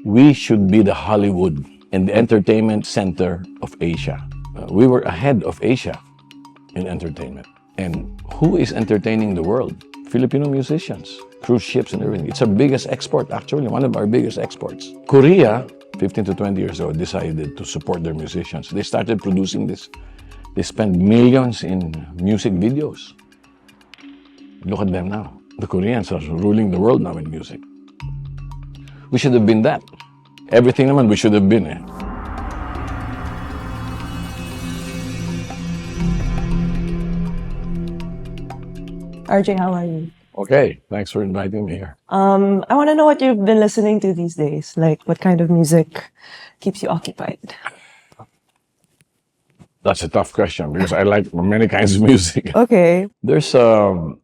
We should be the Hollywood and the entertainment center of Asia. We were ahead of Asia in entertainment. And who is entertaining the world? Filipino musicians, cruise ships and everything. It's our biggest export, actually, one of our biggest exports. Korea, 15 to 20 years ago, decided to support their musicians. They started producing this. They spend millions in music videos. Look at them now. The Koreans are ruling the world now in music. We should have been that. Everything naman we should have been. RJ, how are you? Okay, thanks for inviting me here. I want to know what you've been listening to these days. Like, what kind of music keeps you occupied? That's a tough question because I like many kinds of music. Okay. There's I'm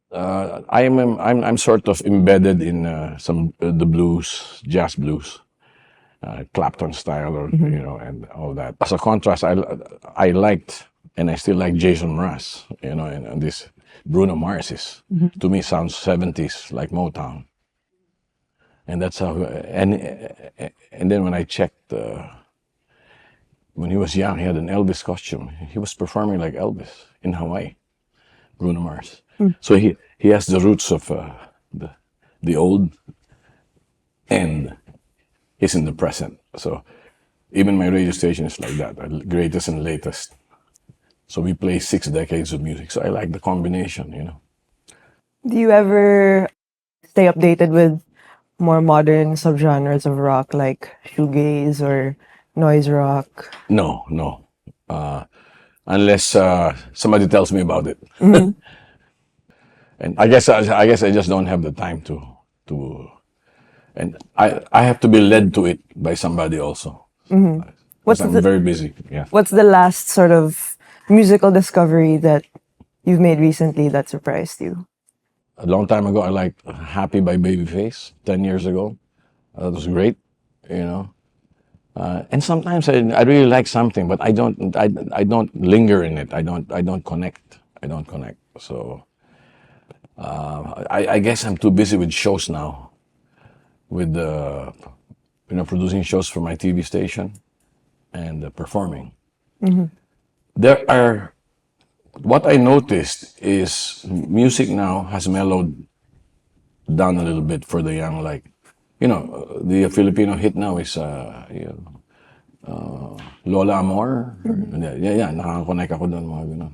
sort of embedded in some the blues, jazz blues, Clapton style, or and all that. As a contrast, I liked and I still like Jason Mraz, and this Bruno Mars is to me sounds 70s like Motown, and that's how. And then when I checked. When he was young, he had an Elvis costume. He was performing like Elvis in Hawaii, Bruno Mars. So he has the roots of the old, and he's in the present. So even my radio station is like that, the greatest and latest. So we play 6 decades of music. So I like the combination, Do you ever stay updated with more modern subgenres of rock, like shoegaze or noise rock? No. Unless somebody tells me about it. And I guess I just don't have the time to and I have to be led to it by somebody also. What's I'm very busy. Yeah. What's the last sort of musical discovery that you've made recently that surprised you? A long time ago, I liked "Happy" by Babyface. 10 years ago, that was great. And sometimes I really like something, but I don't linger in it. I don't connect. So I guess I'm too busy with shows now, with producing shows for my TV station and performing. What I noticed is music now has mellowed down a little bit for the young, like. The Filipino hit now is Lola Amor. Yeah, nakakonect ako doon, mga ganun.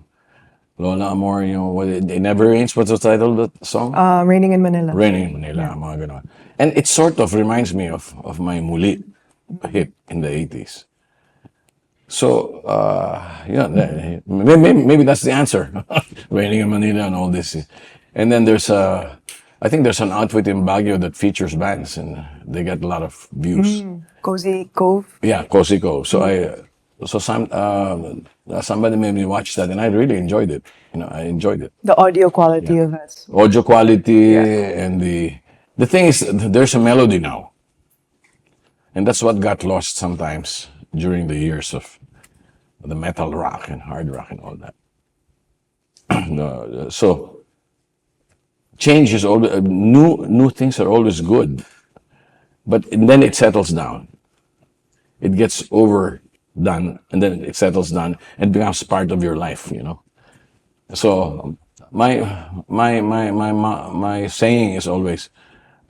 Lola Amor, It Never Rains, what's the title of the song? Raining in Manila. Raining in Manila, mga ganun. And it sort of reminds me of my Muli hit in the 80s. So, maybe that's the answer. Raining in Manila and all this. And then I think there's an outfit in Baguio that features bands, and they get a lot of views. Cozy Cove. Yeah, Cozy Cove. So somebody made me watch that, and I really enjoyed it. I enjoyed it. The audio quality of it. Audio quality and the thing is, there's a melody now, and that's what got lost sometimes during the years of the metal rock and hard rock and all that. So. Change is always new things are always good, but then it settles down. It gets overdone, and then it settles down and becomes part of your life. So my saying is always,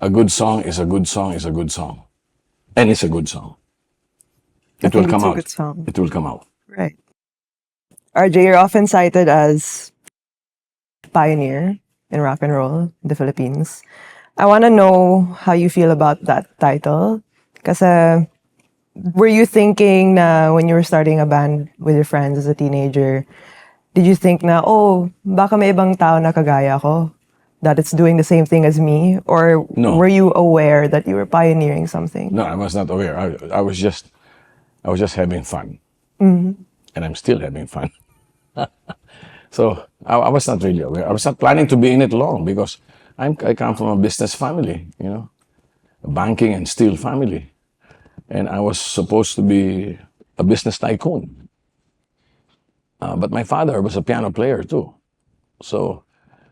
a good song is a good song is a good song, and it's a good song. It will come out. Good song. It will come out. Right. RJ, you're often cited as pioneer in rock and roll in the Philippines. I want to know how you feel about that title. Kasi were you thinking na when you were starting a band with your friends as a teenager, did you think na, baka may ibang tao na kagaya ko, that it's doing the same thing as me? Or No. Were you aware that you were pioneering something? No, I was not aware. I was just having fun, and I'm still having fun. So I was not really aware. I was not planning to be in it long because I come from a business family, a banking and steel family, and I was supposed to be a business tycoon. But my father was a piano player too, so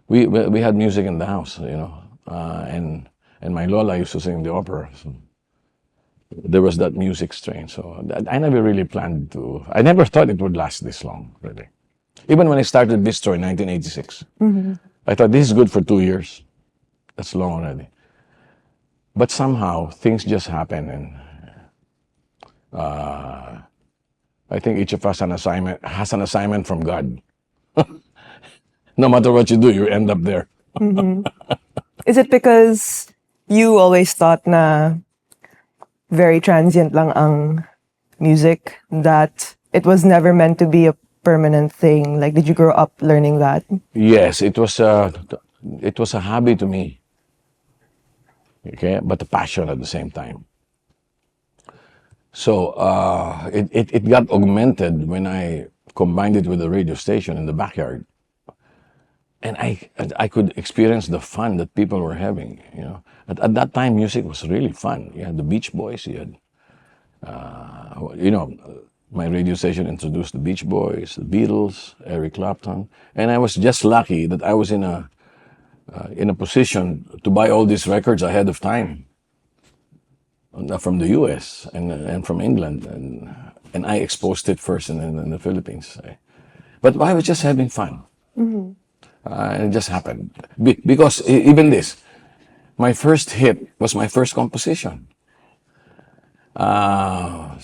we had music in the house, and my Lola used to sing the opera. So there was that music strain. So I never really planned to. I never thought it would last this long, really. Even when I started Bistro in 1986, I thought this is good for 2 years. That's long already. But somehow things just happen, and I think each of us has an assignment from God. No matter what you do, you end up there. Is it because you always thought na very transient lang ang music, that it was never meant to be a permanent thing? Like, did you grow up learning that? Yes, it was a hobby to me. Okay, but a passion at the same time. So it got augmented when I combined it with a radio station in the backyard, and I could experience the fun that people were having. You know, at that time, music was really fun. You had the Beach Boys. You had, my radio station introduced the Beach Boys, the Beatles, Eric Clapton, and I was just lucky that I was in a position to buy all these records ahead of time from the U.S. and from England, and I exposed it first in the Philippines. But I was just having fun. And it just happened. Because even this, my first hit was my first composition. A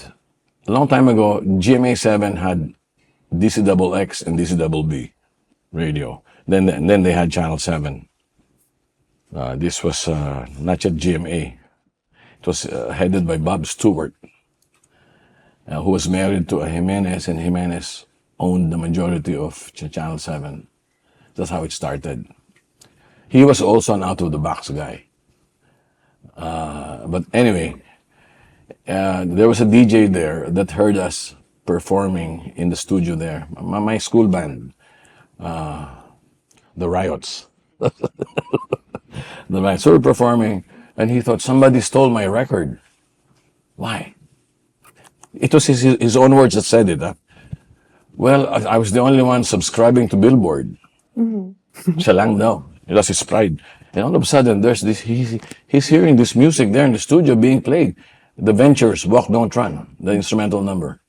long time ago, GMA 7 had DCXX and DCBB radio. Then they had Channel 7. This was not yet GMA. It was headed by Bob Stewart, who was married to a Jimenez, and Jimenez owned the majority of Channel 7. That's how it started. He was also an out-of-the-box guy. But anyway, there was a DJ there that heard us performing in the studio there. My school band, the Riots. The Riots were performing, and he thought somebody stole my record. Why? It was his own words that said it. Huh? Well, I was the only one subscribing to Billboard. Siya lang daw. It was his pride. And all of a sudden, there's this. He's hearing this music there in the studio being played. The Ventures, Walk Don't Run, the instrumental number.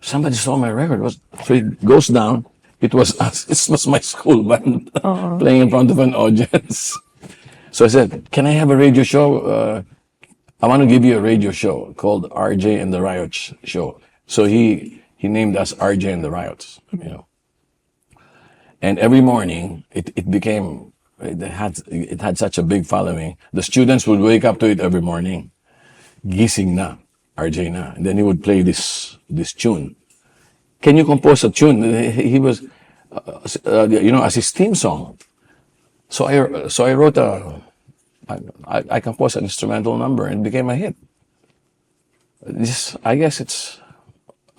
Somebody stole my record. So he goes down. It was us. It was my school band playing in front of an audience. So I said, "Can I have a radio show? I want to give you a radio show called RJ and the Riots Show." So he named us RJ and the Riots. You know. And every morning, it had such a big following. The students would wake up to it every morning. Gising na, RJ na. And then he would play this tune. Can you compose a tune? He was, as his theme song. So I wrote I composed an instrumental number, and it became a hit. I guess it's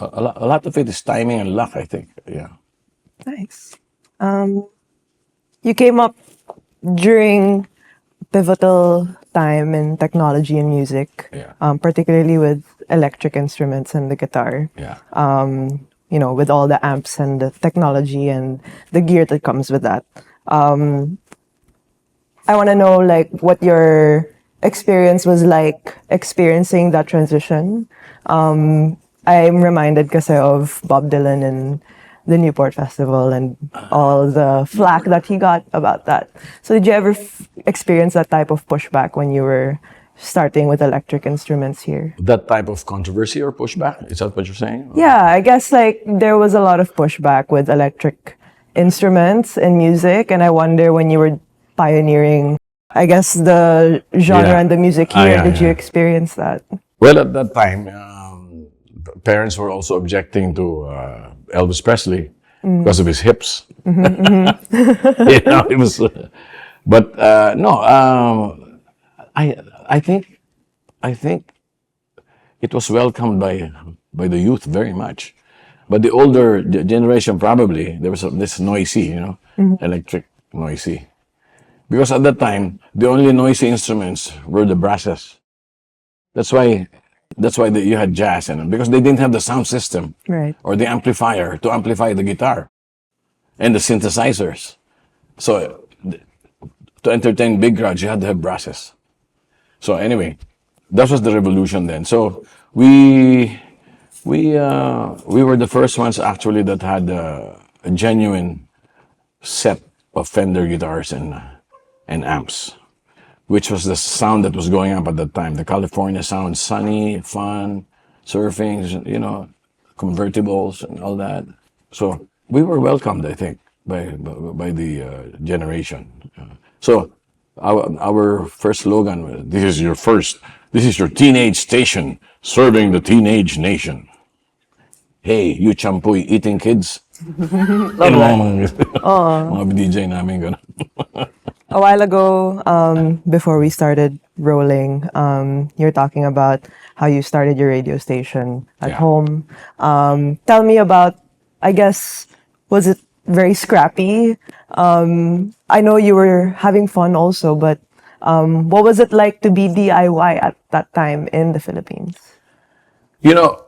a lot of it is timing and luck, I think. Yeah. Nice. You came up during pivotal time in technology and music, Yeah. Particularly with electric instruments and the guitar. Yeah. With all the amps and the technology and the gear that comes with that. I want to know, like, what your experience was like experiencing that transition. I'm reminded kasi of Bob Dylan and the Newport Festival and all the flack that he got about that. So did you ever experience that type of pushback when you were starting with electric instruments here? That type of controversy or pushback? Is that what you're saying? Yeah, I guess like there was a lot of pushback with electric instruments in music, and I wonder when you were pioneering, I guess, the genre Yeah. and the music here, Yeah, did you yeah. experience that? Well, at that time, parents were also objecting to Elvis Presley because of his hips. It was. But no, I think it was welcomed by the youth very much. But the older generation, probably there was this noisy, electric noisy, because at that time the only noisy instruments were the brasses. That's why you had jazz in them, because they didn't have the sound system Right. or the amplifier to amplify the guitar and the synthesizers. So to entertain big crowds, you had to have brasses. So anyway, that was the revolution then. So we were the first ones actually that had a genuine set of Fender guitars and amps, which was the sound that was going up at that time. The California sound, sunny, fun, surfing, you know, convertibles and all that. So we were welcomed, I think, by the generation. So our first slogan was, this is your teenage station, serving the teenage nation. Hey, you champoy eating kids. Love mga DJ namin ganun. A while ago, before we started rolling, you're talking about how you started your radio station at Yeah. home. Tell me about, I guess, was it very scrappy? I know you were having fun also, but what was it like to be DIY at that time in the Philippines? You know,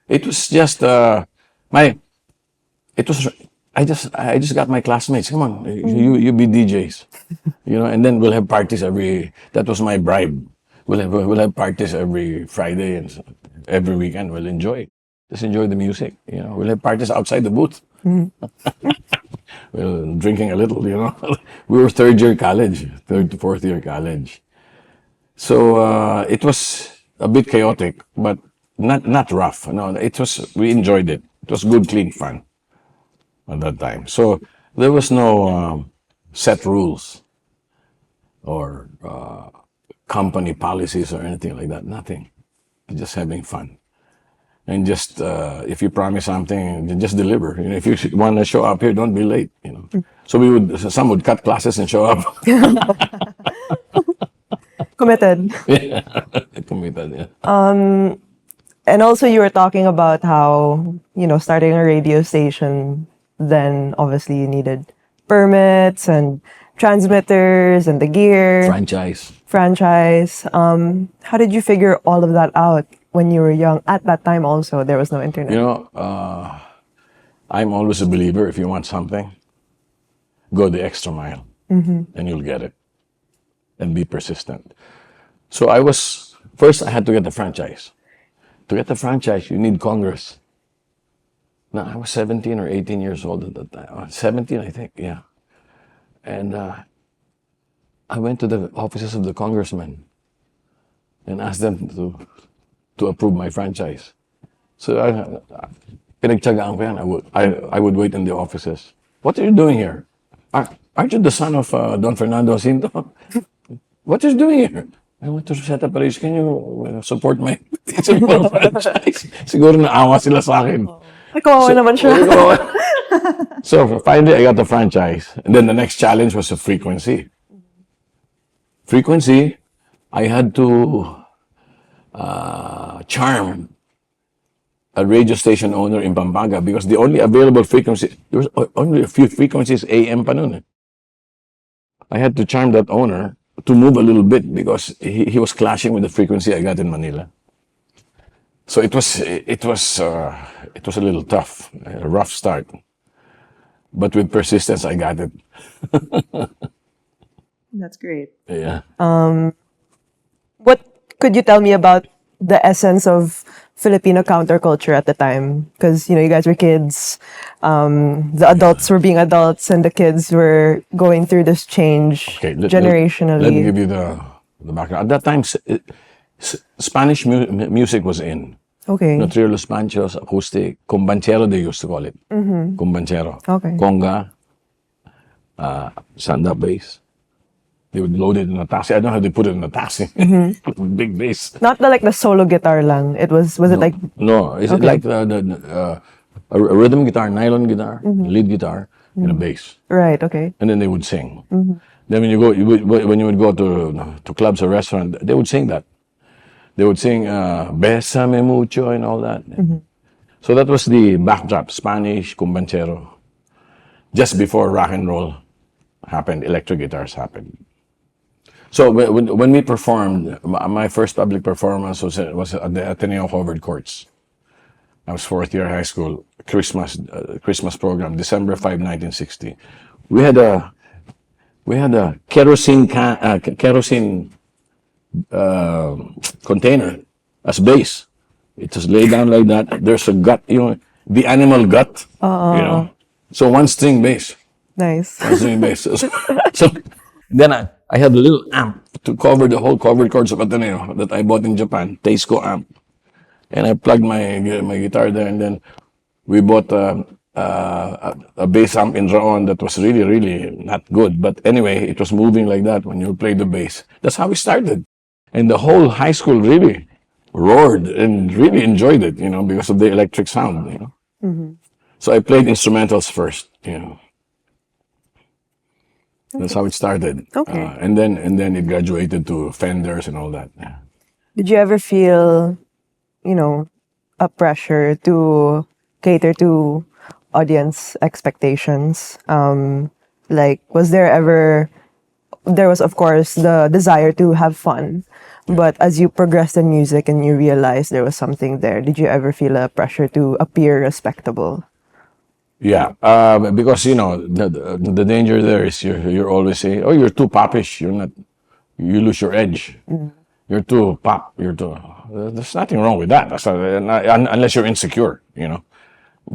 it was just it was I just got my classmates. Come on, you be DJs, you know, and then we'll have parties that was my bribe. We'll have parties every Friday and every weekend. We'll just enjoy the music. You know, we'll have parties outside the booth. Well, drinking a little, you know. We were third to fourth year college. So it was a bit chaotic, but not rough. No, we enjoyed it. It was good, clean fun at that time. So there was no set rules or company policies or anything like that. Nothing. Just having fun. And just if you promise something, then just deliver. You know, if you want to show up here, don't be late. You know. So some would cut classes and show up. Committed. Committed. Yeah. And also you were talking about how, you know, starting a radio station, then obviously you needed permits and transmitters and the gear. Franchise. How did you figure all of that out when you were young? At that time also, there was no internet. You know, I'm always a believer, if you want something, go the extra mile and you'll get it. And be persistent. So first I had to get the franchise. To get the franchise, you need Congress. Now, I was 17 or 18 years old at that time. 17, I think, yeah. And I went to the offices of the congressman and asked them to approve my franchise. So pinagtiyagaan ko yan. I would wait in the offices. What are you doing here? Aren't you the son of Don Fernando Jacinto? What are you doing here? I want to set up a race. Can you support my franchise? Siguro naawa sila sa akin. Kawawa naman siya. So finally, I got the franchise. And then the next challenge was the frequency. Frequency, I had to charm a radio station owner in Pampanga because the only available frequency, there was only a few frequencies AM pa nun. I had to charm that owner to move a little bit because he was clashing with the frequency I got in Manila. So it was a little tough, a rough start. But with persistence, I got it. That's great. Yeah. What could you tell me about the essence of Filipino counterculture at the time? Because, you know, you guys were kids. The adults were being adults and the kids were going through this change generationally. Let me give you the background. At that time, Spanish music was in. Okay. No, trio Los Panchos, acoustic, cumbanchero they used to call it. Cumbanchero. Okay. Conga, stand-up bass. They would load it in a taxi. I don't know how they put it in a taxi. Big bass. Not the solo guitar lang. Was it like... No, it's like a rhythm guitar, nylon guitar, lead guitar, and a bass. Right, okay. And then they would sing. Then when you would go to clubs or restaurants, they would sing that. They would sing Bésame mucho and all that. So that was the backdrop, Spanish, cumbanchero. Just before rock and roll happened, electric guitars happened. So when we performed, my first public performance was at the Ateneo Covered Courts. I was fourth year high school, Christmas program, December 5, 1960. We had a kerosene uh, container as base. It was laid down like that. There's a gut, the animal gut, So one string bass. Nice. One string bass. So then I had a little amp to cover the whole covered chords of Ateneo that I bought in Japan, Teisco amp. And I plugged my guitar there, and then we bought a bass amp in Raon that was really, really not good. But anyway, it was moving like that when you played the bass. That's how we started. And the whole high school really roared and really enjoyed it, because of the electric sound, So I played instrumentals first, That's how it started. Okay. And then it graduated to Fenders and all that. Yeah. Did you ever feel, a pressure to cater to audience expectations? Was there was of course the desire to have fun, but as you progressed in music and you realized there was something there, did you ever feel a pressure to appear respectable? Yeah, because the danger there is you're always saying, "Oh, you're too popish. You're not. You lose your edge. You're too pop. You're too." There's nothing wrong with that. Unless you're insecure,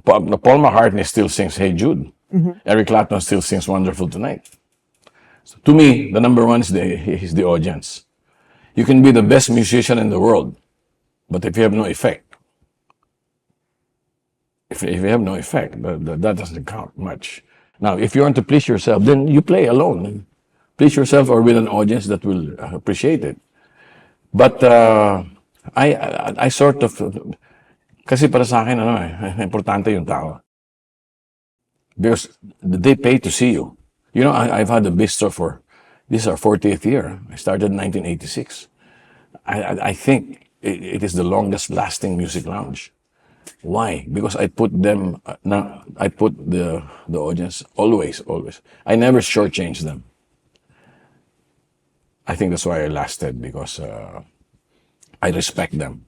Paul McCartney still sings "Hey Jude." Eric Clapton still sings "Wonderful Tonight." So to me, the number one is the audience. You can be the best musician in the world, but if you have no effect. If you have no effect, that doesn't count much. Now, if you want to please yourself, then you play alone. Please yourself or with an audience that will appreciate it. But I sort of, kasi para sa akin, importante yung tao. Because they pay to see you. I've had a bistro this is our 40th year. I started in 1986. I think it is the longest lasting music lounge. Why? Because I put them, I put the audience always. I never shortchange them. I think that's why I lasted, because I respect them.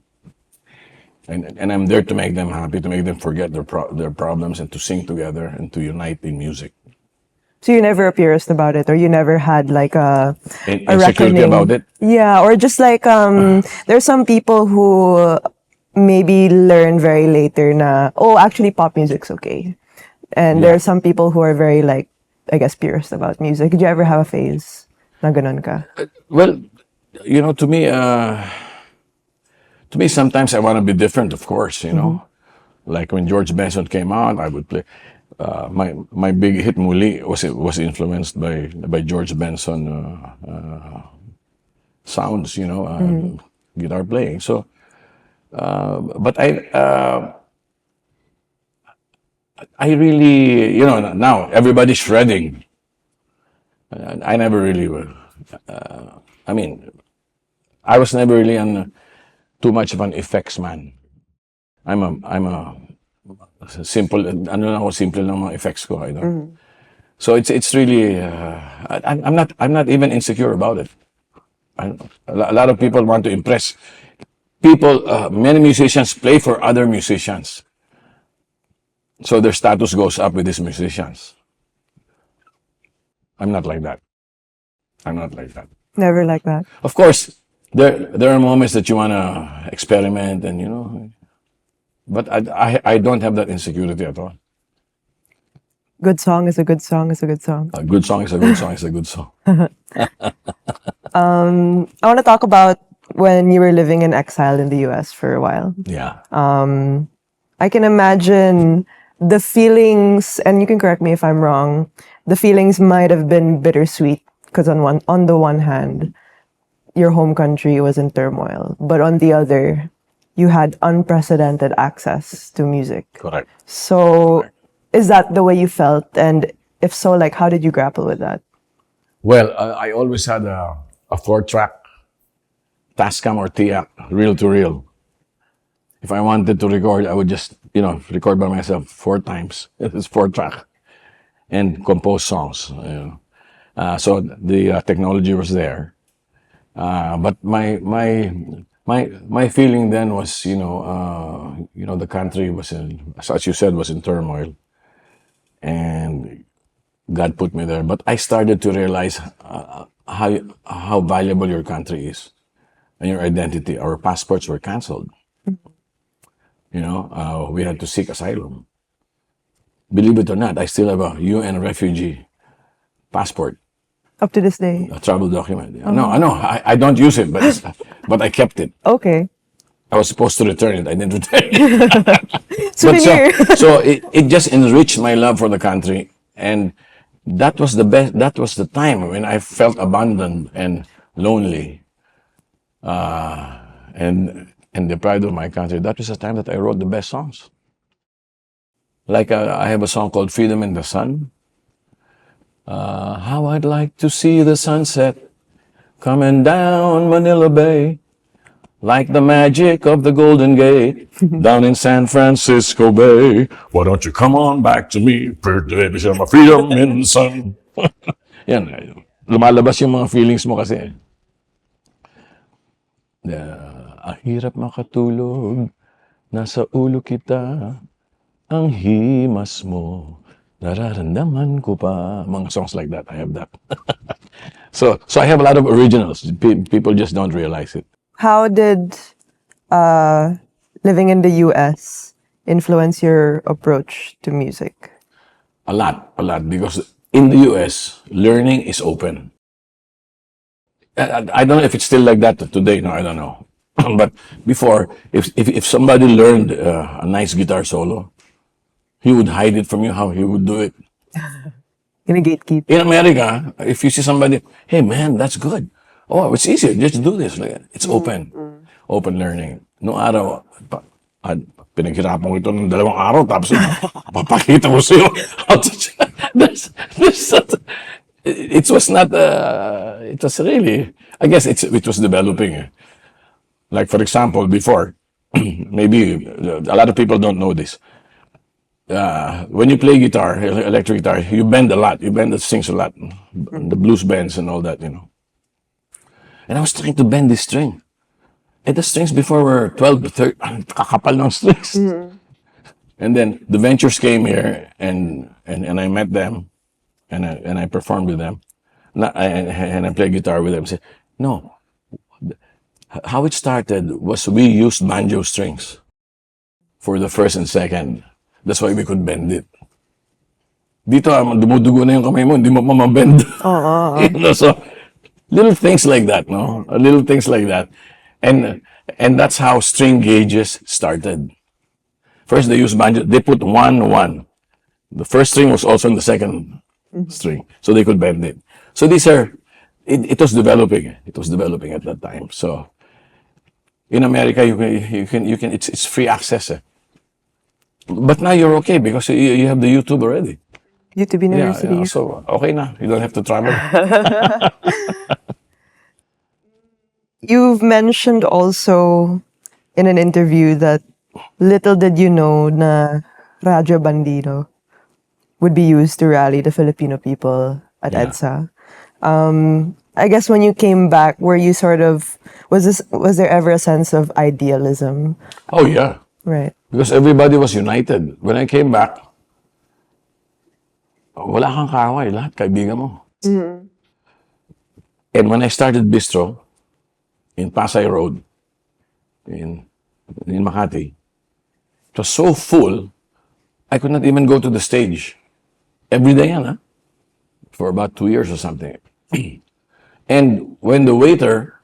And I'm there to make them happy, to make them forget their problems, and to sing together and to unite in music. So you never appeared about it, or you never had like a Insecurity reckoning about it? Yeah, or just like there's some people who maybe learn very later na, oh, actually pop music's okay. And there are some people who are very like, I guess, purist about music. Did you ever have a phase na ganun ka? Well, to me, sometimes I want to be different, of course, Like when George Benson came out, I would play. My big hit Muli was influenced by George Benson sounds, guitar playing. So, but I really, now everybody's shredding. I never really were. I was never really too much of an effects man. I'm a simple, simple lang mga effects ko, I don't. So it's really, I'm not even insecure about it. A lot of people want to impress people. Many musicians play for other musicians, so their status goes up with these musicians. I'm not like that. Never like that. Of course, there are moments that you want to experiment, and but I don't have that insecurity at all. Good song is a good song is a good song. A good song is a good song is a good song. I want to talk about when you were living in exile in the US for a while. Yeah. I can imagine the feelings, and you can correct me if I'm wrong, the feelings might have been bittersweet because on the one hand, your home country was in turmoil, but on the other, you had unprecedented access to music. Correct. So, is that the way you felt? And if so, like, how did you grapple with that? Well, I always had a 4-track Tascam or TIAC, reel to reel. If I wanted to record, I would just, record by myself 4 times. It's 4-track, and compose songs. So the technology was there, but my feeling then was, the country was as you said, was in turmoil, and God put me there. But I started to realize how valuable your country is. and your identity, our passports were canceled. You know, we had to seek asylum. Believe it or not, I still have a UN refugee passport, Up to this day. a travel document. No, I don't use it, but I kept it. Okay. I was supposed to return it. I didn't return it. But Souvenir. so it just enriched my love for the country, and that was the best. That was the time when I felt abandoned and lonely, and deprived of my country. That was the time that I wrote the best songs. Like I have a song called "Freedom in the Sun." How I'd like to see the sunset coming down Manila Bay, like the magic of the Golden Gate down in San Francisco Bay. Why don't you come on back to me? Pretty baby, my freedom in the sun. Yan, lumalabas yung mga feelings mo kasi. Ang hirap makatulog, nasa ulo kita, ang himas mo, nararamdaman ko pa. Mga songs like that, I have that. So I have a lot of originals. People just don't realize it. How did living in the US influence your approach to music? A lot, because in the US, learning is open. I don't know if it's still like that today. No, I don't know. But before, if somebody learned a nice guitar solo, he would hide it from you how he would do it. Gonna gatekeep. In America, if you see somebody, hey man, that's good. Oh, it's easier. Just do this. It's open. Open learning. Noong araw, pinaghirapan ko ito ng 2 araw, tapos papakita ko sa'yo. It was not, it was really, I guess it was developing. Like for example, before, maybe a lot of people don't know this. When you play guitar, electric guitar, you bend a lot. You bend the strings a lot. The blues bends and all that, you know. And I was trying to bend this string. And the strings before were 12 to 30, kakapal ng strings. And then the Ventures came here, and I met them, and I performed with them, and I played guitar with them. I said, no, how it started was we used banjo strings for the first and second. That's why we could bend it. Dito, dumudugo na yung kamay mo, hindi mo pa mabend. You know, so, little things like that, no? Little things like that. And that's how string gauges started. First, they used banjo. They put 1-1. The first string was also in the second string, so they could bend it. So these are, it was developing. It was developing at that time. So in America, you can. It's free access. But now you're okay because you have the YouTube already. YouTube University. Yeah, so okay na. You don't have to travel. You've mentioned also in an interview that little did you know na Radyo Bandido would be used to rally the Filipino people at Yeah. EDSA. I guess when you came back, were you sort of, was there ever a sense of idealism? Oh yeah, Right. because everybody was united. When I came back, wala kang kaaway, lahat kaibigan mo. And when I started Bistro in Pasay Road, in Makati, it was so full, I could not even go to the stage. Every day yan, for about 2 years or something. And when the waiter,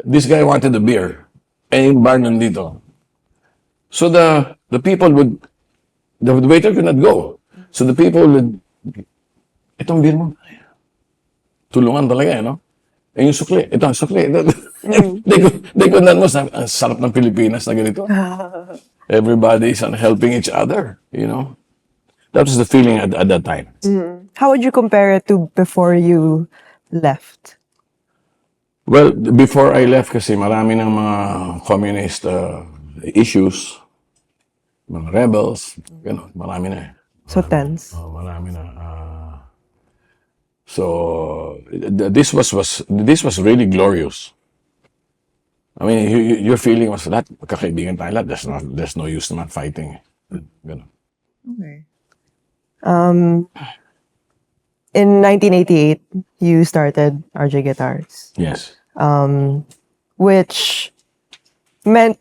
this guy wanted a beer, and yung bar nandito. So the people would, the waiter could not go. So the people would, itong beer mo. Tulungan talaga, no? And yung sukli, ito, sukli. They could not know, ang sarap ng Pilipinas na ganito. Everybody is helping each other, you know? That was the feeling at that time. How would you compare it to before you left? Well, before I left kasi marami ng mga communist issues, mga rebels, gano'n, marami na eh. So tense. Marami na. So this was really glorious. I mean, your feeling was that kakaibigan tayo lahat. There's no use naman fighting. Gano'n. Okay. In 1988, you started RJ Guitars. Yes. which meant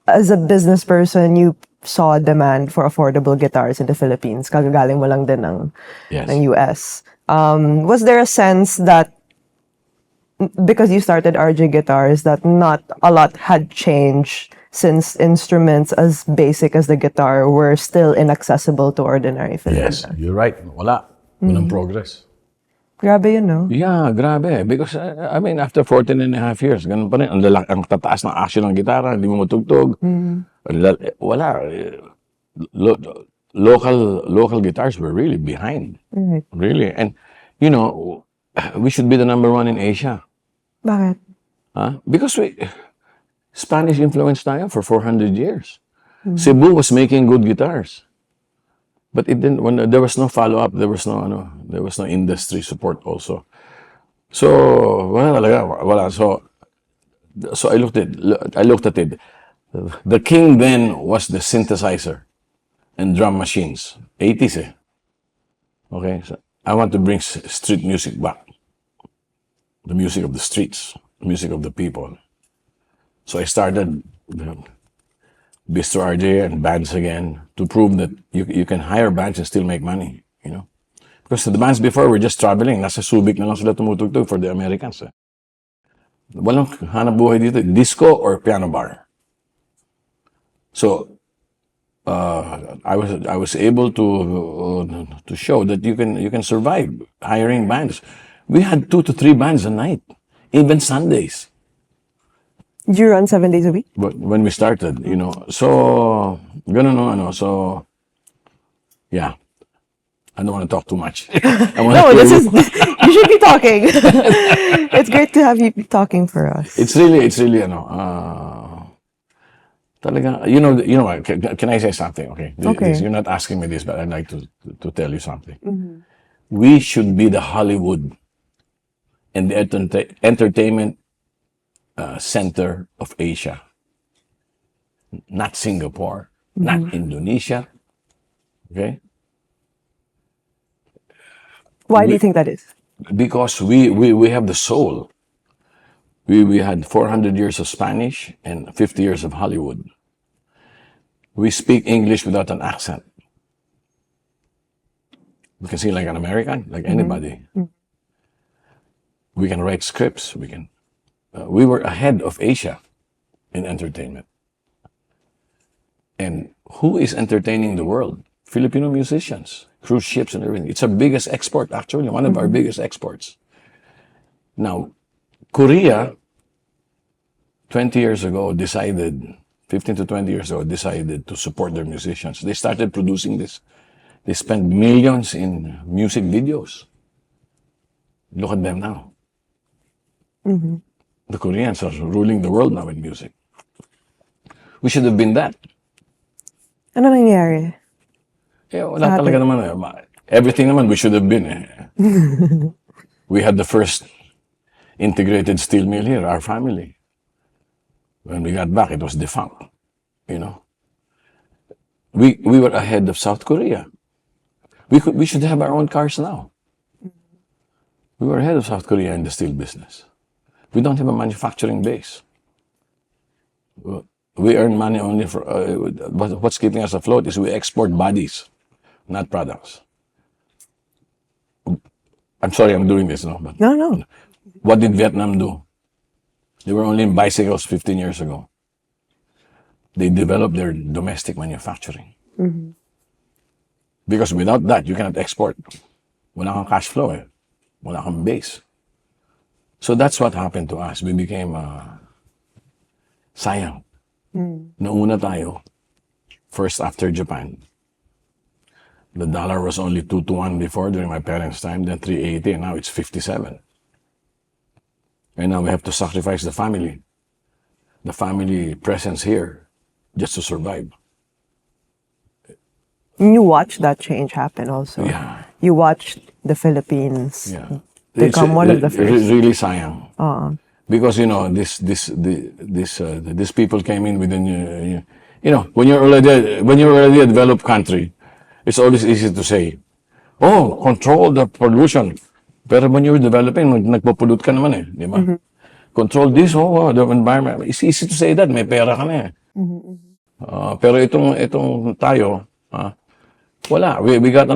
as a business person, you saw a demand for affordable guitars in the Philippines. Kagagaling mo lang din Yes. ng US. Was there a sense that because you started RJ Guitars that not a lot had changed since instruments as basic as the guitar were still inaccessible to ordinary Filipinos? Yes, you're right. Walang progress. Grabe yun, no? Yeah, grabe. Because, I mean, after 14 and a half years, ganun pa rin. Ang tataas ng action ng gitara, hindi mo matugtog. Wala. Local guitars were really behind. Right. Really. And, you know, we should be the number one in Asia. Bakit? Because Spanish influenced tayo for 400 years. Cebu was making good guitars. But it didn't. When there was no follow up, there was no industry support also. So wala. So I looked at it. The king then was the synthesizer and drum machines. 80s eh. Okay, so I want to bring street music back. The music of the streets, the music of the people. So I started Bistro RJ and bands again to prove that you can hire bands and still make money, you know. Because the bands before were just traveling. Nasa Subic na lang sila tumutugtog for the Americans. Walang hanap buhay dito. Disco or piano bar. So, I was able to show that you can survive hiring bands. We had 2 to 3 bands a night, even Sundays. Did you run 7 days a week? But when we started, you know, so so yeah. I don't want to talk too much. No, you should be talking. It's great to have you talking for us. It's really talaga, you know what, can I say something? Okay. Okay. You're not asking me this, but I'd like to tell you something. We should be the Hollywood and the entertainment center of Asia. Not Singapore, not Indonesia. Okay? Why do you think that is? Because we have the soul. We had 400 years of Spanish and 50 years of Hollywood. We speak English without an accent. We can sing like an American, like anybody. We can write scripts. We were ahead of Asia in entertainment. And who is entertaining the world? Filipino musicians, cruise ships and everything. It's our biggest export, actually, one of our biggest exports. Now, Korea, 20 years ago, 15 to 20 years ago, decided to support their musicians. They started producing this. They spent millions in music videos. Look at them now. The Koreans are ruling the world now in music. We should have been that. Ano nangyari? Wala talaga naman. Everything naman we should have been. We had the first integrated steel mill here, our family. When we got back, it was defunct. You know, we were ahead of South Korea. We should have our own cars now. We were ahead of South Korea in the steel business. We don't have a manufacturing base. We earn money only for what's keeping us afloat is we export bodies, not products. I'm sorry, I'm doing this, no? But No. what did Vietnam do? They were only in bicycles 15 years ago. They developed their domestic manufacturing. Because without that, you cannot export. Wala kang cash flow eh. Wala kang base. So that's what happened to us. We became sayang. Nauna tayo, first after Japan. The dollar was only 2 to 1 before during my parents' time, then 380, and now it's 57. And now we have to sacrifice the family presence here, just to survive. You watched that change happen also. Yeah. You watched the Philippines Yeah. become one of the first. Really sayang. Because, you know, these people came in with a new, you know, when you're already a developed country, it's always easy to say, control the pollution. Pero when you're developing, nagpo-pollute ka naman eh, di ba? control this, the environment. It's easy to say that, may pera ka na eh. Pero itong tayo, wala. We got,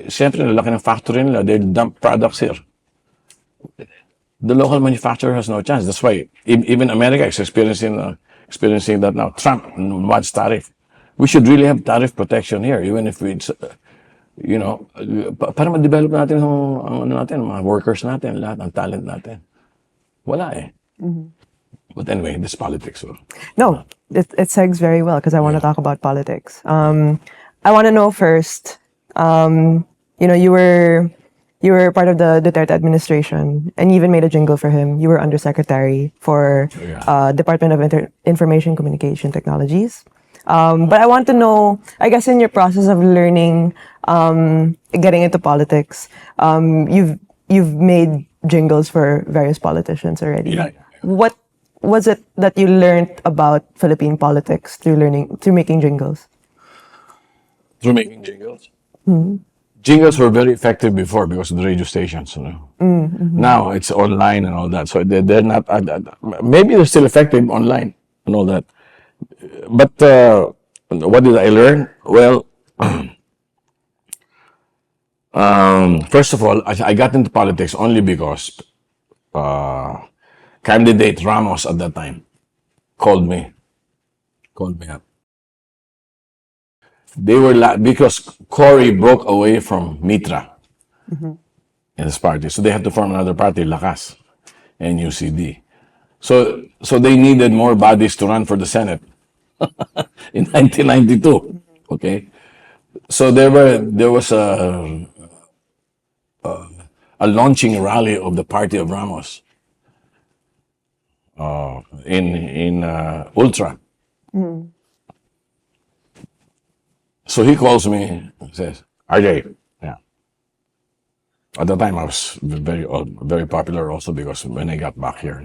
siyempre, laki ng factory nila. They dump products here. The local manufacturer has no chance. That's why even America is experiencing that now. Trump wants tariff. We should really have tariff protection here, even if it's, para ma-develop natin mga workers natin, lahat ng talent natin. Wala eh. But anyway, this politics. So. No, it segs very well because I want to talk about politics. I want to know first, you were part of the Duterte administration and you even made a jingle for him. You were Undersecretary for Department of Information Communication Technologies. But I want to know, I guess in your process of learning, getting into politics, you've made jingles for various politicians already. Yeah. What was it that you learned about Philippine politics through making jingles? Through making jingles? Jingles were very effective before because of the radio stations. Now it's online and all that. So they're not, maybe they're still effective online and all that. But what did I learn? Well, first of all, I got into politics only because candidate Ramos at that time called me up. They were because Cory broke away from Mitra in his party, so they had to form another party, Lakas, NUCD. So they needed more bodies to run for the Senate in 1992. Okay, so there was a launching rally of the party of Ramos in Ultra. So he calls me and says, RJ, yeah. At the time I was very popular also because when I got back here,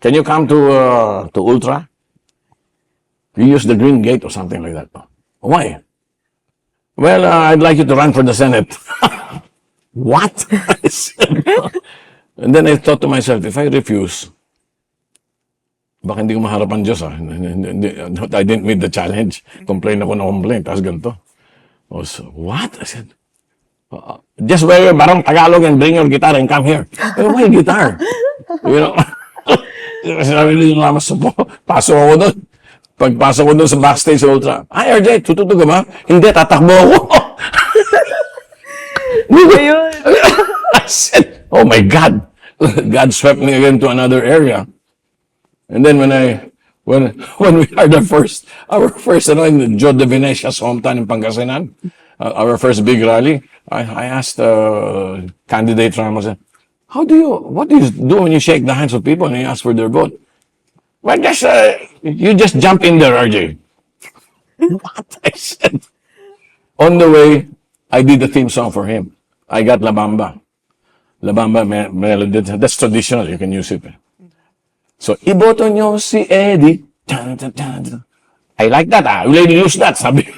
can you come to Ultra? You use the Green Gate or something like that. Why? Well, I'd like you to run for the Senate. What? And then I thought to myself, if I refuse, baka hindi ko maharap ang Diyos I didn't meet the challenge. Complain ako na complain. Tapos ganito. What? I said, just wear your barong Tagalog and bring your guitar and come here. Why guitar? Sabi nila naman pasok ako doon. Pagpasok ko doon sa backstage sa Ultra, hi RJ, tututog ka ba? Hindi, tatakbo ako. I said, oh my God. God swept me again to another area. And then when we had our first in Joe de Venecia's hometown in Pangasinan, our first big rally, I asked candidate Ramos, what do you do when you shake the hands of people and you ask for their vote? Well, you just jump in there, RJ. What? I said. On the way, I did the theme song for him. I got La Bamba. La Bamba melody. That's traditional. You can use it. So, iboto nyo si Eddie. I like that. We'll use that, sabi.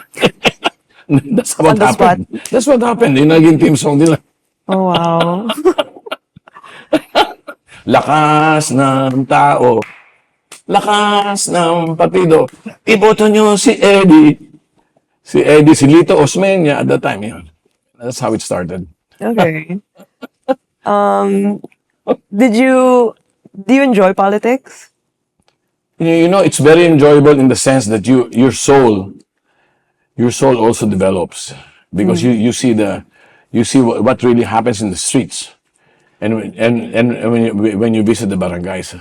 That's what happened. That's what happened. Yung naging theme song nila. Oh, wow. Lakas ng tao. Lakas ng partido. Iboto nyo si Eddie. Si Lito Osmeña at the time. Yun. That's how it started. Okay. Do you enjoy politics? It's very enjoyable in the sense that your soul also develops because you see what really happens in the streets, and when you visit the barangays,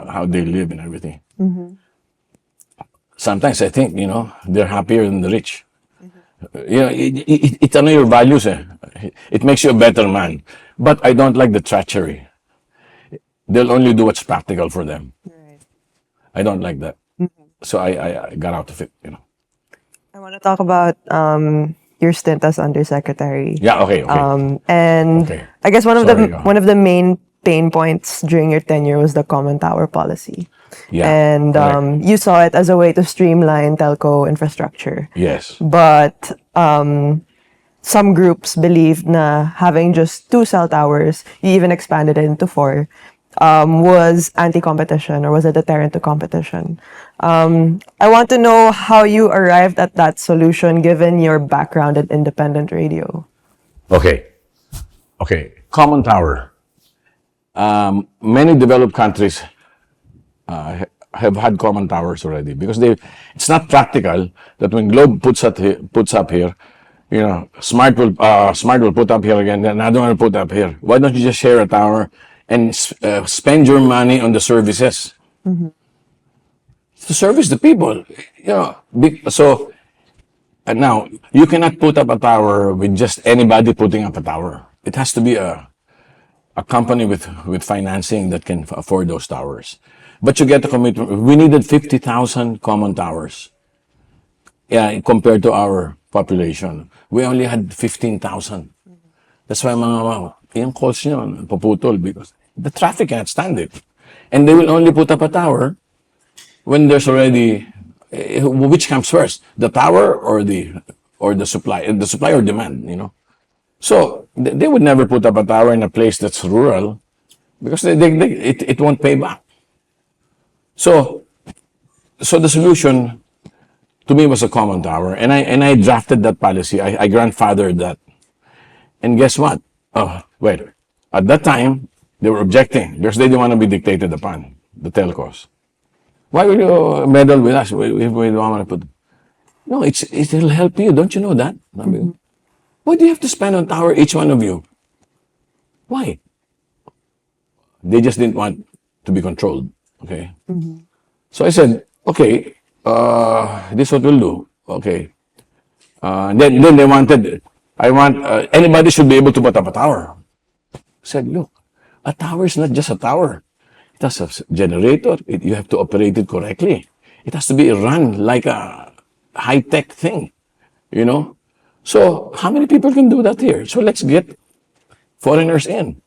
how they live and everything. Sometimes I think they're happier than the rich. It's your values. It makes you a better man. But I don't like the treachery. They'll only do what's practical for them. Right. I don't like that. So I got out of it, I want to talk about your stint as Undersecretary. Yeah, okay. And okay. I guess one of the main pain points during your tenure was the common tower policy. Yeah. And you saw it as a way to streamline telco infrastructure. Yes. But some groups believed na having just 2 cell towers, you even expanded it into 4, was anti-competition or was a deterrent to competition. I want to know how you arrived at that solution given your background in independent radio. Okay. Okay. Common tower. Many developed countries have had common towers already because it's not practical that when Globe puts up here, you know, Smart will put up here again, then another one will put up here. Why don't you just share a tower and spend your money on the services to service the people? You know, so now you cannot put up a tower with just anybody putting up a tower. It has to be a company with financing that can afford those towers. But you get a commitment. We needed 50,000 common towers. Yeah, compared to our population. We only had 15,000. That's why yung calls nyo, paputol because the traffic cannot stand it. And they will only put up a tower when there's already, which comes first? The tower or the supply? The supply or demand, you know? So they would never put up a tower in a place that's rural because it won't pay back. So the solution to me was a common tower, and I drafted that policy. I grandfathered that, and guess what? Oh wait, at that time they were objecting because they didn't want to be dictated upon, the telcos. Why will you meddle with us? We don't want to put. No, it'll help you. Don't you know that? Why do you have to spend on tower, each one of you? Why? They just didn't want to be controlled. Okay. So I said, okay, this is what we'll do. Okay. Then they wanted, anybody should be able to put up a tower. I said, look, a tower is not just a tower. It has a generator. You have to operate it correctly. It has to be run like a high-tech thing, you know? So how many people can do that here? So let's get foreigners in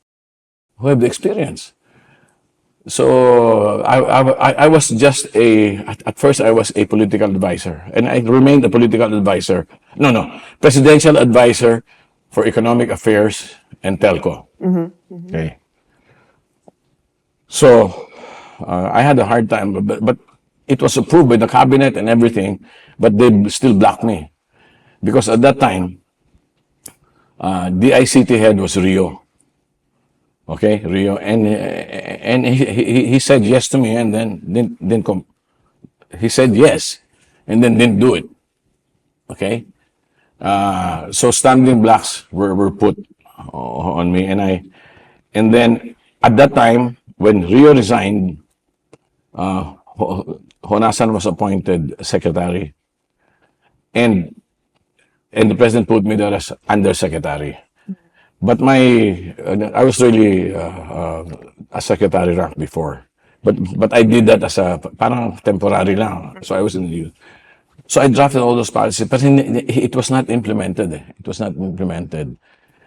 who have the experience. So I was just at first I was a political advisor, and I remained a political advisor. No, presidential advisor for economic affairs and telco. Okay. So I had a hard time, but it was approved by the cabinet and everything, but they still blocked me because at that time, DICT head was Rio. Okay, Rio, and he said yes to me, and then he said yes, and then didn't do it. Okay, so stumbling blocks were put on me, and then at that time when Rio resigned, Honasan was appointed secretary, and the president put me there as undersecretary. But I was really a secretary rank before. But I did that as a parang temporary lang. So I was in the youth. So I drafted all those policies, but it was not implemented. It was not implemented.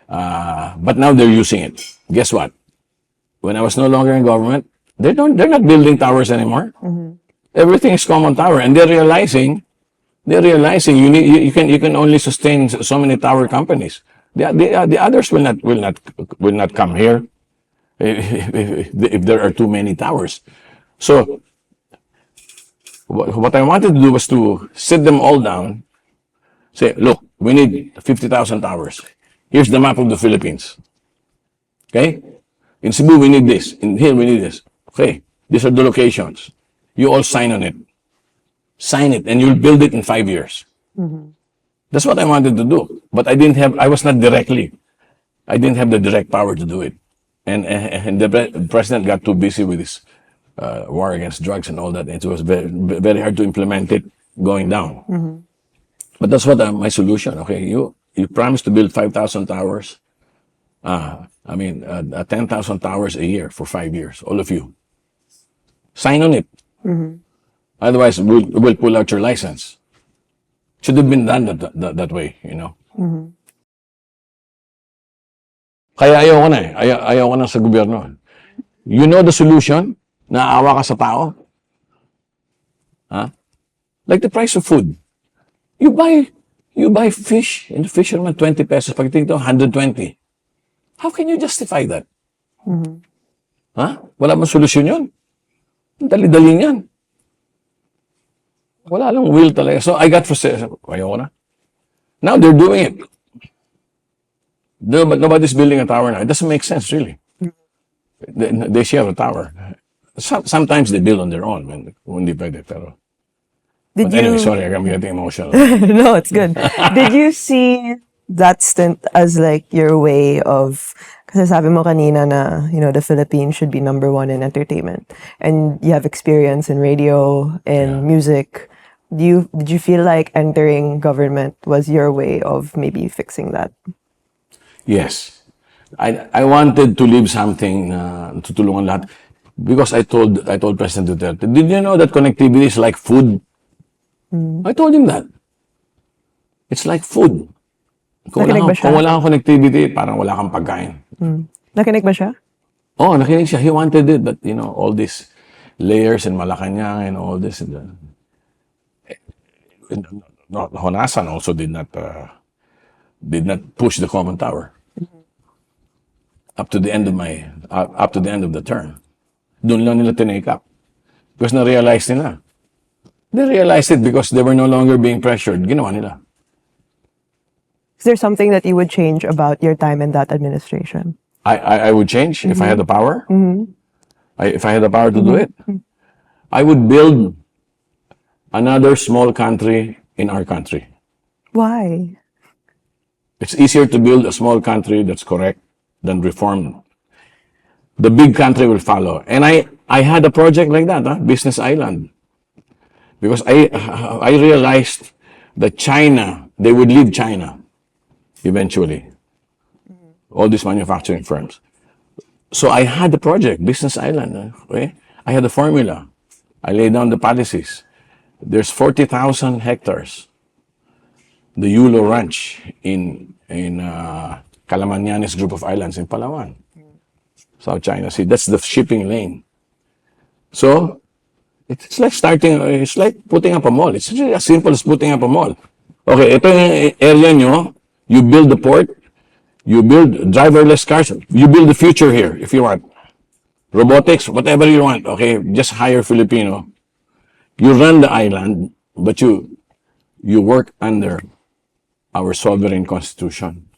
But now they're using it. Guess what? When I was no longer in government, they're not building towers anymore. Everything is common tower, and they're realizing you can only sustain so many tower companies. The others will not come here if there are too many towers. So what I wanted to do was to sit them all down, say, look, we need 50,000 towers. Here's the map of the Philippines. Okay? In Cebu, we need this. In here, we need this. Okay? These are the locations. You all sign on it. Sign it, and you'll build it in 5 years. That's what I wanted to do. But I didn't have the direct power to do it. And the president got too busy with his war against drugs and all that. And it was very, very hard to implement it going down. But that's what my solution. Okay, you promised to build 5,000 towers. 10,000 towers a year for 5 years, all of you. Sign on it. Otherwise, we'll pull out your license. Should have been done that way, you know. Kaya ayaw ko na eh. Ayaw ko na sa gobyerno. You know the solution? Naaawa ka sa tao? Huh? Like the price of food. You buy You buy fish in the fisherman 20 pesos, pagdating dito 120. How can you justify that? Ha? Wala bang solusyon yun? Dali-dali yan. Wala lang will talaga. So I got frustrated. Ayoko na. Now they're doing it. But nobody's building a tower now. It doesn't make sense, really. They share a tower. Sometimes they build on their own. Kung hindi pwede, pero... Did But anyway, you? sorry, I'm getting emotional. No, it's good. Did you see that stint as like your way of, kasi sabi mo kanina na, you know, the Philippines should be number one in entertainment, and you have experience in radio and music. Did you feel like entering government was your way of maybe fixing that? Yes. I wanted to leave something na tutulungan lahat. Because I told President Duterte, did you know that connectivity is like food? I told him that. It's like food. Nakinig ba siya? Kung wala kang connectivity, parang wala kang pagkain. Nakinig ba siya? Oh, nakinig siya. He wanted it, but you know, all these layers in Malacanang and all this. Honasan also did not push the common tower up to the end of the term. Doon lang nila tinake up because na-realize nila. They realized it because they were no longer being pressured. Ginawa nila. Is there something that you would change about your time in that administration? I would change if I had the power. If I had the power to do it, I would build another small country in our country. Why? It's easier to build a small country that's correct than reform. The big country will follow. And I had a project like that, Business Island. Because I realized that China, they would leave China eventually. All these manufacturing firms. So I had the project, Business Island. Okay? I had the formula. I laid down the policies. There's 40,000 hectares. The Yulo Ranch in Calamanianes group of islands in Palawan, South China Sea. That's the shipping lane. So it's like putting up a mall. It's just as simple as putting up a mall. Okay, ito yung area nyo. You build the port. You build driverless cars. You build the future here if you want. Robotics, whatever you want. Okay, just hire Filipino. You run the island, but you work under our sovereign constitution.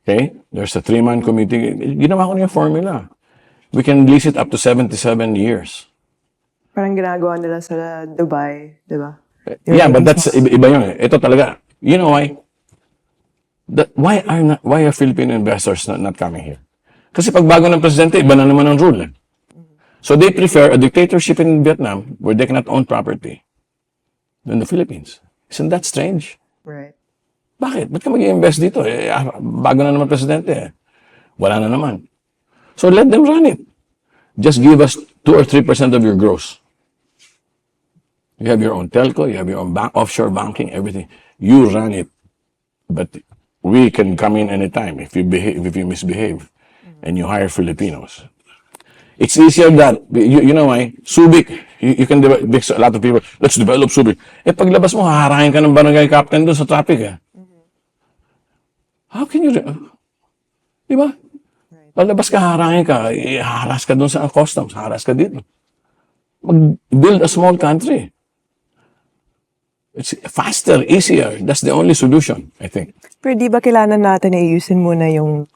Okay? There's a 3-man committee. Ginawa ko na yung formula. We can lease it up to 77 years. Parang ginagawa nila sa Dubai, di ba? Yeah, but that's iba yun eh. Ito talaga. You know why? Why are Filipino investors not coming here? Kasi pag bago ng presidente, iba na naman ang rule. So they prefer a dictatorship in Vietnam where they cannot own property than the Philippines. Isn't that strange? Right. Bakit? Ba't ka mag-i-invest dito? Bago na naman presidente eh. Wala na naman. So let them run it. Just give us 2 or 3% of your gross. You have your own telco, you have your own offshore banking, everything. You run it. But we can come in anytime if you misbehave and you hire Filipinos. It's easier that, you know why? Subic. You can develop, a lot of people, let's develop Subic. Eh paglabas mo, haharangin ka ng barangay captain doon sa traffic eh. How can you, di ba? Paglabas ka, haharangin ka, haras ka doon sa customs, haras ka dito. Build a small country. It's faster, easier. That's the only solution, I think. Pero di ba kailangan natin na iusin muna yung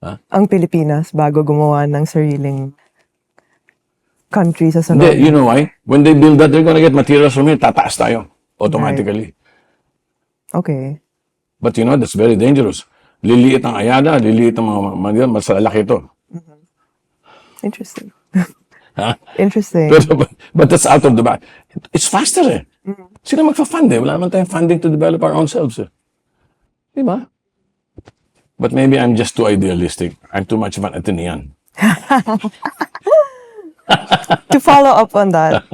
ang Pilipinas bago gumawa ng sariling country sa salon? Hindi, you know why? When they build that, they're gonna get materials from here, tataas tayo automatically. Okay. But you know, that's very dangerous. Liliit ang Ayala, liliit ang mga masalaki ito. Interesting. Ha? Interesting. But that's out of the bag. It's faster eh. Sino magfa-fund eh? Wala naman tayong funding to develop our own selves eh. Di ba? But maybe I'm just too idealistic. I'm too much of an Atenean. To follow up on that,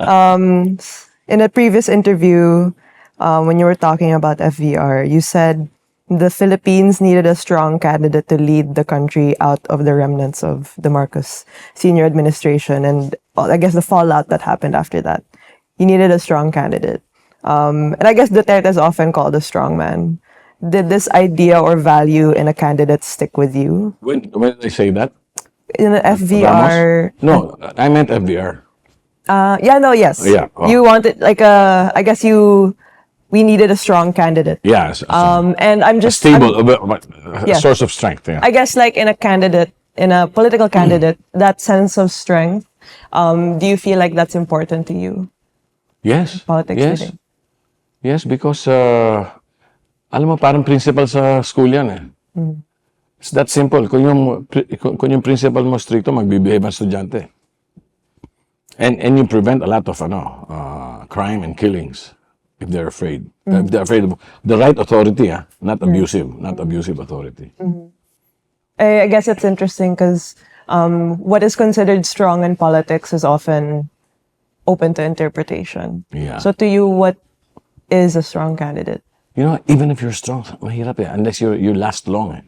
in a previous interview, when you were talking about FVR, you said the Philippines needed a strong candidate to lead the country out of the remnants of the Marcos senior administration and I guess the fallout that happened after that. You needed a strong candidate. And I guess Duterte is often called a strongman. Did this idea or value in a candidate stick with you? When did I say that? In the Ramos? FVR, No, I meant FDR. yeah, no, yes. Yeah, oh. You wanted like I guess we needed a strong candidate. Yeah, And I'm a just stable, I'm- a yeah. source of strength. Yeah. I guess like in a candidate, in a political candidate, that sense of strength, do you feel like that's important to you? Yes. Politics Yes. today. Yes, because alam mo parang principal sa school yan eh. It's that simple. Kung yung principal mo stricto, magbibehave ang estudyante. And you prevent a lot of crime and killings if they're afraid. If they're afraid of the right authority, not abusive authority. I guess it's interesting because what is considered strong in politics is often open to interpretation. Yeah. So to you, what is a strong candidate? You know, even if you're strong, mahirap unless you last long.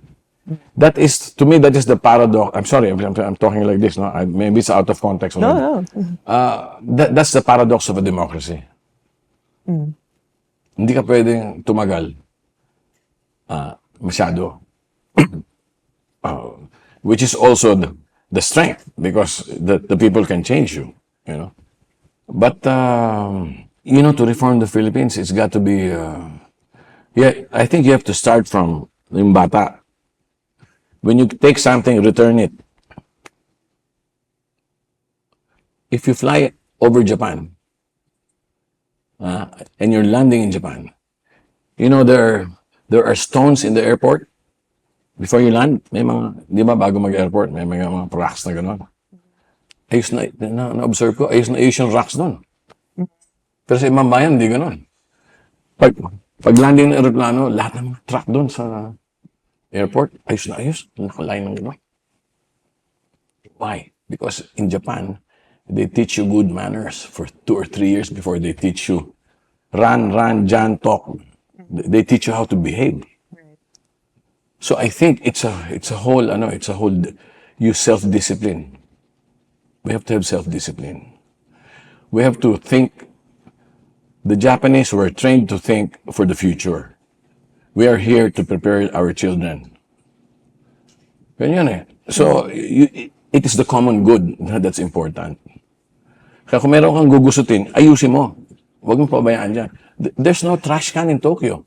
That is, to me, that is the paradox. I'm sorry, I'm talking like this. No, maybe it's out of context. No. That's the paradox of a democracy. Hindi ka pwedeng tumagal masyado. Which is also the strength because the people can change you, you know. But, to reform the Philippines, it's got to be, I think you have to start from yung bata. When you take something, return it. If you fly over Japan, and you're landing in Japan, there are stones in the airport. Before you land, may mga, di ba bago mag-airport, may mga rocks na gano'n. Ayos na-observe ko, ayos yung rocks doon. Pero sa ibang bayan, di gano'n. Pag landing ng aeroplano, lahat ng mga truck doon sa airport, ayos na ayos. Nakalain ng gano'n. Why? Because in Japan, they teach you good manners for 2 or 3 years before they teach you run, Jan, talk. They teach you how to behave. So I think it's a whole use self-discipline. We have to have self-discipline. We have to think. The Japanese were trained to think for the future. We are here to prepare our children. Ganyan eh. So it is the common good that's important. Kaya kung meron kang gugustutin, ayusin mo. Huwag mong pabayaan dyan. There's no trash can in Tokyo.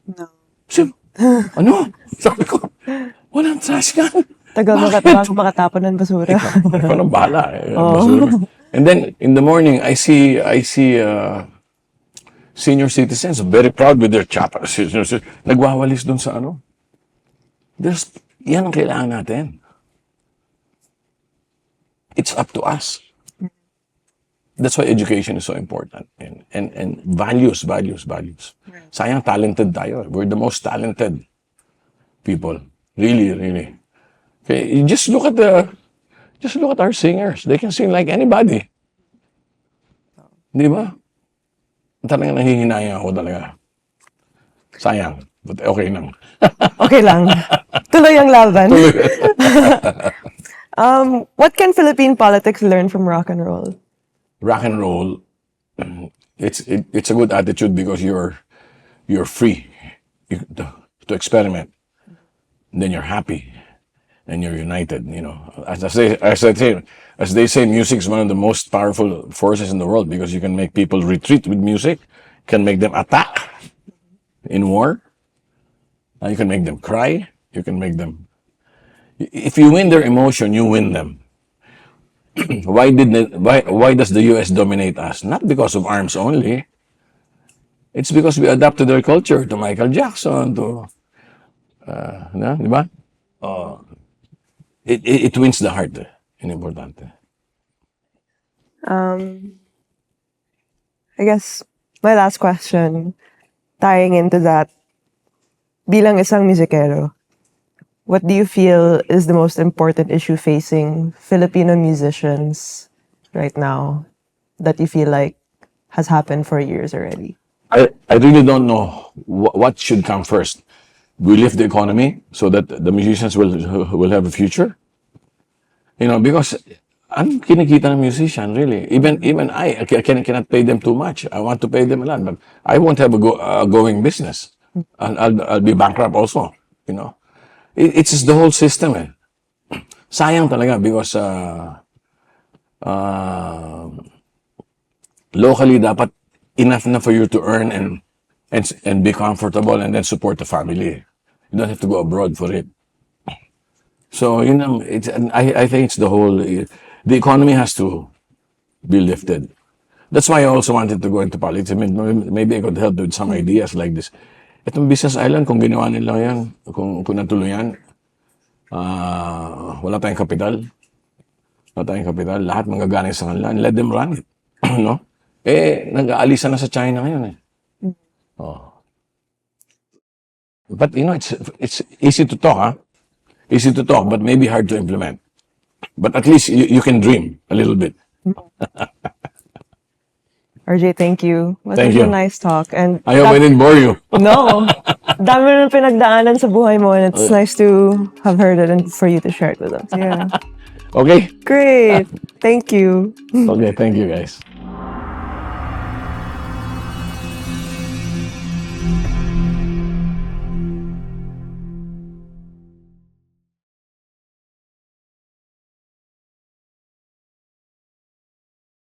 No. So, sabi ko, walang trash can. Tagal makatapon ng basura. Ikaw nang bahala. Basura. And then, in the morning, I see senior citizens very proud with their chapa. Nagwawalis dun sa ano. Yan ang kailangan natin. It's up to us. That's why education is so important. And values. Sayang talented tayo. We're the most talented people. Really, really. Okay, you just look at our singers. They can sing like anybody. Di ba? Talagang nahihinayang ako talaga. Sayang. But okay lang. Okay lang. Tuloy ang laban. What can Philippine politics learn from rock and roll? Rock and roll, it's a good attitude because you're free to experiment. And then you're happy and you're united. As they say, music is one of the most powerful forces in the world because you can make people retreat with music, can make them attack in war. You can make them cry. You can make them. If you win their emotion, you win them. Why does the US dominate us? Not because of arms only. It's because we adapted their culture to Michael Jackson, to di ba? It wins the heart. Importante. I guess my last question, tying into that, bilang isang musikero, what do you feel is the most important issue facing Filipino musicians right now that you feel like has happened for years already? I really don't know what should come first. We lift the economy so that the musicians will have a future. Because Ang kinikita ng musician, really. Even I cannot pay them too much. I want to pay them a lot, but I won't have a going business. I'll be bankrupt also, you know. It's just the whole system, eh. Sayang talaga because locally dapat enough na for you to earn and be comfortable and then support the family. You don't have to go abroad for it. So, you know, I think it's the whole, the economy has to be lifted. That's why I also wanted to go into politics. I mean, maybe I could help with some ideas like this. Itong business island, kung ginawa nila yan, kung natuloy yan, wala tayong kapital. Wala tayong kapital. Lahat manggagaling sa kanila and let them run it. No? Nag-aalisa na sa China ngayon eh. Oh. But, you know, it's easy to talk, huh? Easy to talk, but maybe hard to implement. But at least you can dream a little bit. RJ, thank you. Was Thank such a you. nice talk. And I hope I didn't bore you. no, dami mo nang pinagdaanan sa buhay mo, and it's nice to have heard it and for you to share it with us. Yeah. Okay? Great. Thank you. Okay, thank you guys.